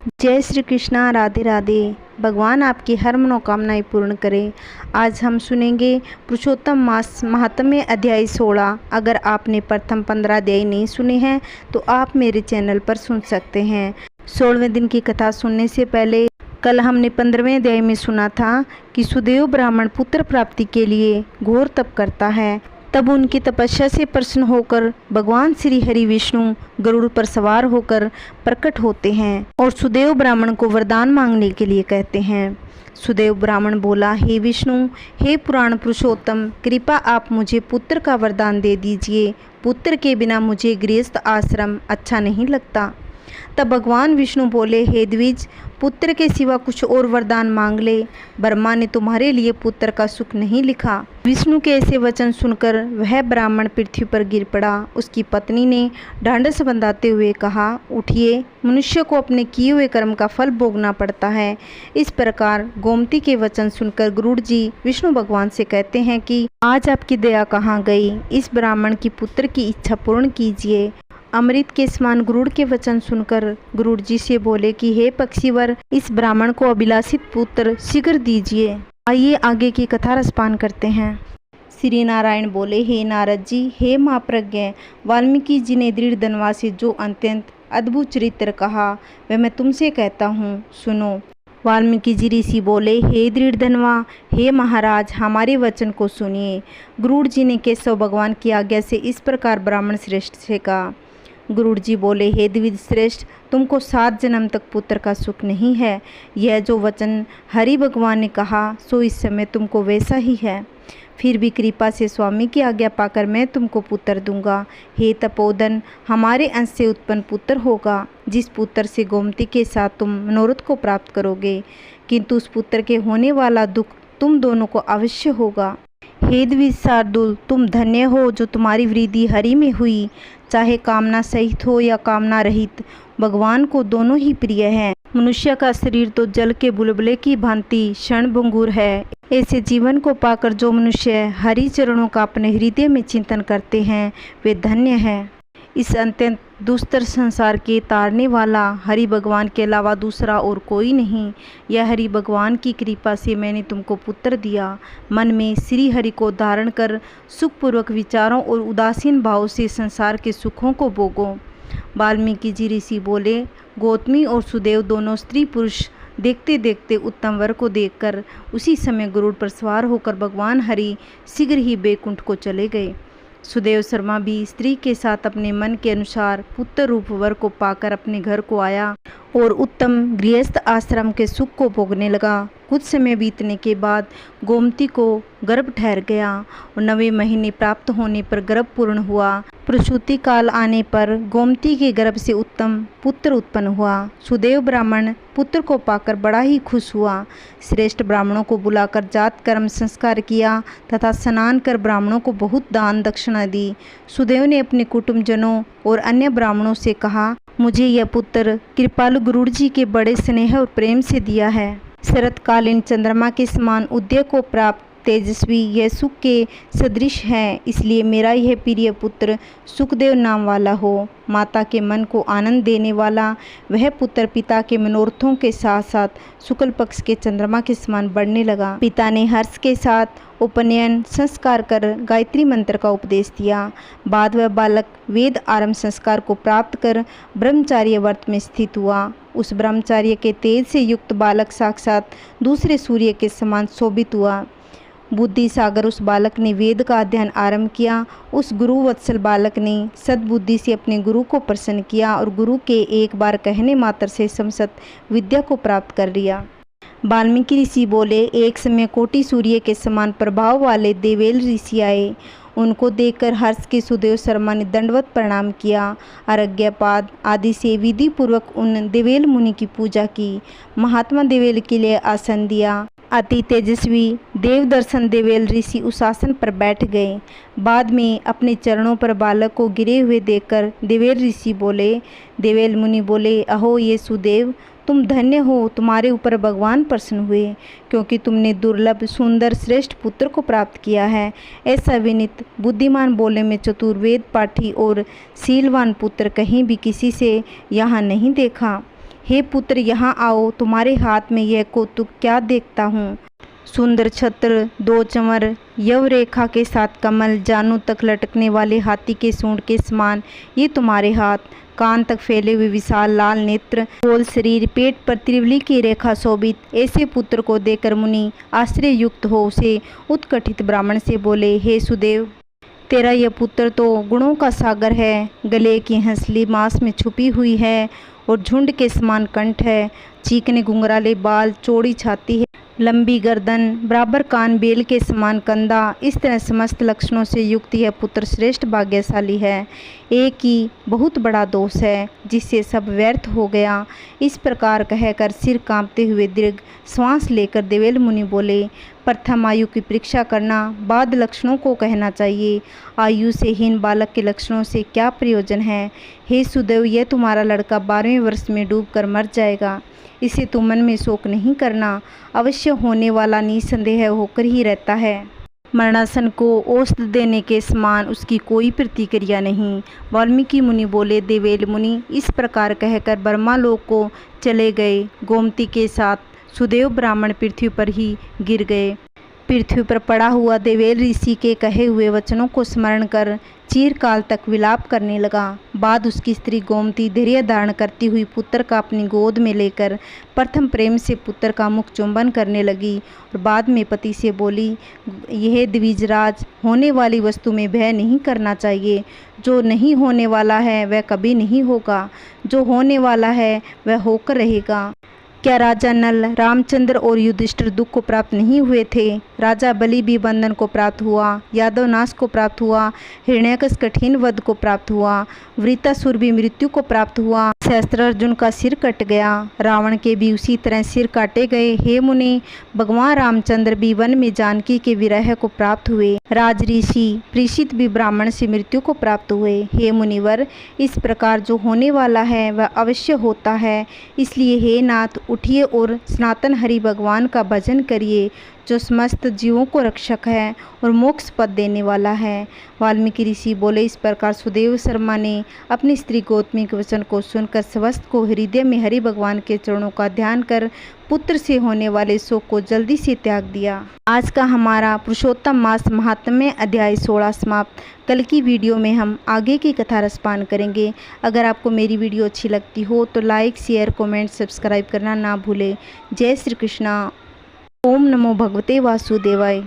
जय श्री कृष्णा। राधे राधे। भगवान आपकी हर मनोकामनाएं पूर्ण करें। आज हम सुनेंगे पुरुषोत्तम मास महात्म्य अध्याय 16। अगर आपने प्रथम 15 अध्याय नहीं सुने हैं तो आप मेरे चैनल पर सुन सकते हैं। 16वें दिन की कथा सुनने से पहले कल हमने 15वें अध्याय में सुना था कि सुदेव ब्राह्मण पुत्र प्राप्ति के लिए घोर तप करता है। तब उनकी तपस्या से प्रसन्न होकर भगवान श्री हरि विष्णु गरुड़ पर सवार होकर प्रकट होते हैं और सुदेव ब्राह्मण को वरदान मांगने के लिए कहते हैं। सुदेव ब्राह्मण बोला, हे विष्णु, हे पुराण पुरुषोत्तम, कृपा आप मुझे पुत्र का वरदान दे दीजिए। पुत्र के बिना मुझे गृहस्थ आश्रम अच्छा नहीं लगता। तब भगवान विष्णु बोले, हे द्विज, पुत्र के सिवा कुछ और वरदान मांग ले। ब्रह्मा ने तुम्हारे लिए पुत्र का सुख नहीं लिखा। विष्णु के ऐसे वचन सुनकर वह ब्राह्मण पृथ्वी पर गिर पड़ा। उसकी पत्नी ने ढांढस बंधाते हुए कहा, उठिए, मनुष्य को अपने किए हुए कर्म का फल भोगना पड़ता है। इस प्रकार गोमती के वचन सुनकर गरुड़ जी विष्णु भगवान से कहते हैं कि आज आपकी दया कहाँ गई? इस ब्राह्मण की पुत्र की इच्छा पूर्ण कीजिए। अमृत के समान गरुड़ के वचन सुनकर गरुड़ जी से बोले कि हे पक्षीवर, इस ब्राह्मण को अभिलाषित पुत्र शीघ्र दीजिए। आइए आगे की कथा रसपान करते हैं। श्री नारायण बोले, हे नारद जी, हे महाप्रज्ञ, वाल्मीकि जी ने दृढ़ धनवा से जो अत्यंत अद्भुत चरित्र कहा वह मैं तुमसे कहता हूँ, सुनो। वाल्मीकि जी ऋषि बोले, हे दृढ़ धनवा, हे महाराज, हमारे वचन को सुनिए। गरुड़ जी ने केशव भगवान की आज्ञा से इस प्रकार ब्राह्मण श्रेष्ठ से कहा। गरुड़ जी बोले, हे द्विज श्रेष्ठ, तुमको 7 जन्म तक पुत्र का सुख नहीं है। यह जो वचन हरि भगवान ने कहा सो इस समय तुमको वैसा ही है। फिर भी कृपा से स्वामी की आज्ञा पाकर मैं तुमको पुत्र दूंगा। हे तपोधन, हमारे अंश से उत्पन्न पुत्र होगा, जिस पुत्र से गोमती के साथ तुम मनोरथ को प्राप्त करोगे, किंतु उस पुत्र के होने वाला दुख तुम दोनों को अवश्य होगा। हे द्विज शार्दुल, तुम धन्य हो जो तुम्हारी वृद्धि हरि में हुई। चाहे कामना सहित हो या कामना रहित, भगवान को दोनों ही प्रिय हैं। मनुष्य का शरीर तो जल के बुलबुले की भांति क्षणभंगुर है। ऐसे जीवन को पाकर जो मनुष्य हरि चरणों का अपने हृदय में चिंतन करते हैं वे धन्य हैं। इस अत्यंत दुस्तर संसार के तारने वाला हरि भगवान के अलावा दूसरा और कोई नहीं। यह हरि भगवान की कृपा से मैंने तुमको पुत्र दिया। मन में श्री हरि को धारण कर सुखपूर्वक विचारों और उदासीन भाव से संसार के सुखों को भोगो। वाल्मीकि जी ऋषि बोले, गौतमी और सुदेव दोनों स्त्री पुरुष देखते देखते उत्तम वर को देखकर उसी समय गरुड़ पर सवार होकर भगवान हरि शीघ्र ही बैकुंठ को चले गए। सुदेव शर्मा भी स्त्री के साथ अपने मन के अनुसार पुत्र रूप वर को पाकर अपने घर को आया और उत्तम गृहस्थ आश्रम के सुख को भोगने लगा। कुछ समय बीतने के बाद गोमती को गर्भ ठहर गया और 9वें महीने प्राप्त होने पर गर्भ पूर्ण हुआ। प्रसूति काल आने पर गोमती के गर्भ से उत्तम पुत्र उत्पन्न हुआ। सुदेव ब्राह्मण पुत्र को पाकर बड़ा ही खुश हुआ। श्रेष्ठ ब्राह्मणों को बुलाकर जात कर्म संस्कार किया तथा स्नान कर ब्राह्मणों को बहुत दान दक्षिणा दी। सुदेव ने अपने कुटुंबजनों और अन्य ब्राह्मणों से कहा, मुझे यह पुत्र कृपालु गरुड़ जी के बड़े स्नेह और प्रेम से दिया है। शरतकालीन चंद्रमा के समान उदय को प्राप्त तेजस्वी यह सुख के सदृश है, इसलिए मेरा यह प्रिय पुत्र सुखदेव नाम वाला हो। माता के मन को आनंद देने वाला वह पुत्र पिता के मनोरथों के साथ साथ शुक्ल पक्ष के चंद्रमा के समान बढ़ने लगा। पिता ने हर्ष के साथ उपनयन संस्कार कर गायत्री मंत्र का उपदेश दिया। बाद वह बालक वेद आरंभ संस्कार को प्राप्त कर ब्रह्मचार्य व्रत में स्थित हुआ। उस ब्रह्मचार्य के तेज से युक्त बालक साक्षात दूसरे सूर्य के समान शोभित हुआ। बुद्धि सागर उस बालक ने वेद का अध्ययन आरंभ किया। उस गुरु वत्सल बालक ने सद्बुद्धि से अपने गुरु को प्रसन्न किया और गुरु के एक बार कहने मात्र से समस्त विद्या को प्राप्त कर लिया। वाल्मीकि ऋषि बोले, एक समय कोटि सूर्य के समान प्रभाव वाले देवेल ऋषि आए। उनको देखकर हर्ष के सुदेव शर्मा ने दंडवत प्रणाम किया। अर्घ्यपाद आदि से विधि पूर्वक उन देवेल मुनि की पूजा की। महात्मा देवेल के लिए आसन दिया। अति तेजस्वी देव दर्शन देवेल ऋषि उस आसन पर बैठ गए। बाद में अपने चरणों पर बालक को गिरे हुए देखकर देवेल ऋषि बोले, देवेल मुनि बोले, अहो ये सुदेव, तुम धन्य हो, तुम्हारे ऊपर भगवान प्रसन्न हुए, क्योंकि तुमने दुर्लभ सुंदर श्रेष्ठ पुत्र को प्राप्त किया है। ऐसा विनीत बुद्धिमान बोले में चतुर वेद पाठी और शीलवान पुत्र कहीं भी किसी से यहाँ नहीं देखा। हे पुत्र यहाँ आओ, तुम्हारे हाथ में यह कौतुक क्या देखता हूँ। सुंदर छत्र, 2 चंवर, यव रेखा के साथ कमल, जानू तक लटकने वाले हाथी के सूंड के समान ये तुम्हारे हाथ, कान तक फैले हुए विशाल लाल नेत्र, गोल शरीर, पेट पर त्रिवली की रेखा शोभित। ऐसे पुत्र को देकर मुनि आश्चर्य युक्त हो उसे उत्कंठित ब्राह्मण से बोले, हे सुदेव, तेरा यह पुत्र तो गुणों का सागर है। गले की हंसली मांस में छुपी हुई है और झुंड के समान कंठ है। चीकने घुंघराले बाल, चौड़ी छाती है, लंबी गर्दन, बराबर कान, बेल के समान कंधा। इस तरह समस्त लक्षणों से युक्त यह पुत्र श्रेष्ठ भाग्यशाली है। एक ही बहुत बड़ा दोष है जिससे सब व्यर्थ हो गया। इस प्रकार कहकर सिर कांपते हुए दीर्घ श्वास लेकर देवेल मुनि बोले, प्रथम आयु की परीक्षा करना, बाद लक्षणों को कहना चाहिए। आयु से हीन बालक के लक्षणों से क्या प्रयोजन है। हे सुदेव, यह तुम्हारा लड़का 12वें वर्ष में डूबकर मर जाएगा। इसे तुम मन में शोक नहीं करना, अवश्य होने वाला निसंदेह होकर ही रहता है। मरणासन को औषध देने के समान उसकी कोई प्रतिक्रिया नहीं। वाल्मीकि मुनि बोले, देवेल मुनि इस प्रकार कहकर ब्रह्मालोक को चले गए। गोमती के साथ सुदेव ब्राह्मण पृथ्वी पर ही गिर गए। पृथ्वी पर पड़ा हुआ देवेल ऋषि के कहे हुए वचनों को स्मरण कर चिरकाल तक विलाप करने लगा। बाद उसकी स्त्री गोमती धैर्य धारण करती हुई पुत्र का अपनी गोद में लेकर प्रथम प्रेम से पुत्र का मुख चुंबन करने लगी और बाद में पति से बोली, यह द्विजराज, होने वाली वस्तु में भय नहीं करना चाहिए। जो नहीं होने वाला है वह कभी नहीं होगा, जो होने वाला है वह होकर रहेगा। क्या राजा नल, रामचंद्र और युधिष्ठिर दुख को प्राप्त नहीं हुए थे। राजा बलि भी बंधन को प्राप्त हुआ, यादव नाश को प्राप्त हुआ, हिरण्यकश कठिन वध को प्राप्त हुआ, वृत्तासुर भी मृत्यु को प्राप्त हुआ, सहस्त्रार्जुन का सिर कट गया, रावण के भी उसी तरह सिर काटे गए। हे मुनि, भगवान रामचंद्र भी वन में जानकी के विरह को प्राप्त हुए। राज ऋषि प्रीषित भी ब्राह्मण से मृत्यु को प्राप्त हुए। हे मुनिवर, इस प्रकार जो होने वाला है वह अवश्य होता है। इसलिए हे नाथ, उठिए और सनातन हरि भगवान का भजन करिए, जो समस्त जीवों को रक्षक है और मोक्ष पद देने वाला है। वाल्मीकि ऋषि बोले। इस प्रकार सुदेव शर्मा ने अपनी स्त्री गौतमी के वचन को सुनकर स्वस्थ को हृदय में हरि भगवान के चरणों का ध्यान कर पुत्र से होने वाले शोक को जल्दी से त्याग दिया। आज का हमारा पुरुषोत्तम मास महात्म्य अध्याय 16 समाप्त। कल की वीडियो में हम आगे की कथा रसपान करेंगे। अगर आपको मेरी वीडियो अच्छी लगती हो तो लाइक, शेयर, कमेंट, सब्सक्राइब करना ना भूलें। जय श्री कृष्णा। ओम नमो भगवते वासुदेवाय।